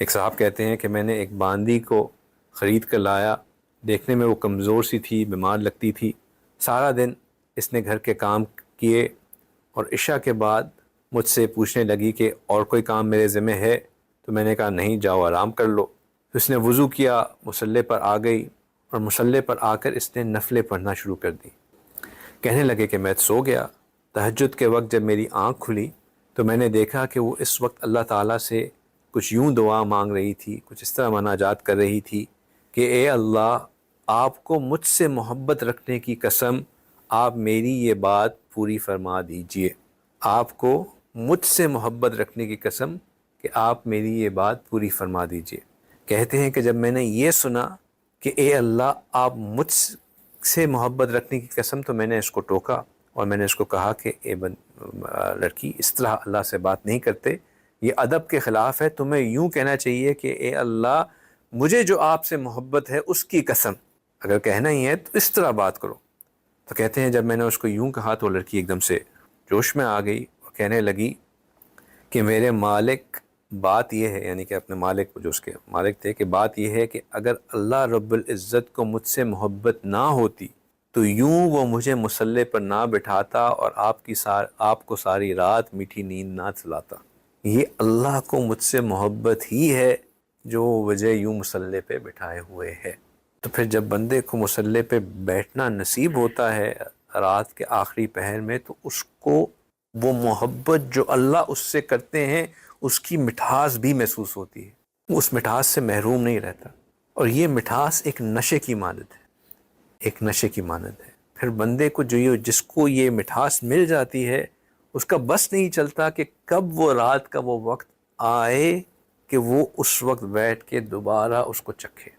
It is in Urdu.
ایک صاحب کہتے ہیں کہ میں نے ایک باندی کو خرید کر لایا، دیکھنے میں وہ کمزور سی تھی، بیمار لگتی تھی۔ سارا دن اس نے گھر کے کام کیے اور عشاء کے بعد مجھ سے پوچھنے لگی کہ اور کوئی کام میرے ذمہ ہے؟ تو میں نے کہا نہیں، جاؤ آرام کر لو۔ اس نے وضو کیا، مصلی پر آ گئی اور مصلی پر آ کر اس نے نفلیں پڑھنا شروع کر دی۔ کہنے لگے کہ میں سو گیا۔ تہجد کے وقت جب میری آنکھ کھلی تو میں نے دیکھا کہ وہ اس وقت اللہ تعالیٰ سے کچھ یوں دعا مانگ رہی تھی، کچھ اس طرح مناجات کر رہی تھی کہ اے اللہ، آپ کو مجھ سے محبت رکھنے کی قسم آپ میری یہ بات پوری فرما دیجئے۔ آپ کو مجھ سے محبت رکھنے کی قسم کہ آپ میری یہ بات پوری فرما دیجئے۔ کہتے ہیں کہ جب میں نے یہ سنا کہ اے اللہ آپ مجھ سے محبت رکھنے کی قسم، تو میں نے اس کو ٹوکا اور میں نے اس کو کہا کہ اے لڑکی، اس طرح اللہ سے بات نہیں کرتے، یہ ادب کے خلاف ہے۔ تمہیں یوں کہنا چاہیے کہ اے اللہ مجھے جو آپ سے محبت ہے اس کی قسم، اگر کہنا ہی ہے تو اس طرح بات کرو۔ تو کہتے ہیں جب میں نے اس کو یوں کہا تو لڑکی ایک دم سے جوش میں آ گئی اور کہنے لگی کہ میرے مالک، بات یہ ہے، یعنی کہ اپنے مالک جو اس کے مالک تھے، کہ بات یہ ہے کہ اگر اللہ رب العزت کو مجھ سے محبت نہ ہوتی تو یوں وہ مجھے مصلی پر نہ بٹھاتا اور آپ کو ساری رات میٹھی نیند نہ سلاتا۔ یہ اللہ کو مجھ سے محبت ہی ہے جو وجہ یوں مصلی پہ بٹھائے ہوئے ہے۔ تو پھر جب بندے کو مصلی پہ بیٹھنا نصیب ہوتا ہے رات کے آخری پہر میں، تو اس کو وہ محبت جو اللہ اس سے کرتے ہیں اس کی مٹھاس بھی محسوس ہوتی ہے، وہ اس مٹھاس سے محروم نہیں رہتا۔ اور یہ مٹھاس ایک نشے کی مانند ہے، ایک نشے کی مانند ہے۔ پھر بندے کو جس کو یہ مٹھاس مل جاتی ہے، اس کا بس نہیں چلتا کہ کب وہ رات کا وہ وقت آئے کہ وہ اس وقت بیٹھ کے دوبارہ اس کو چکھے۔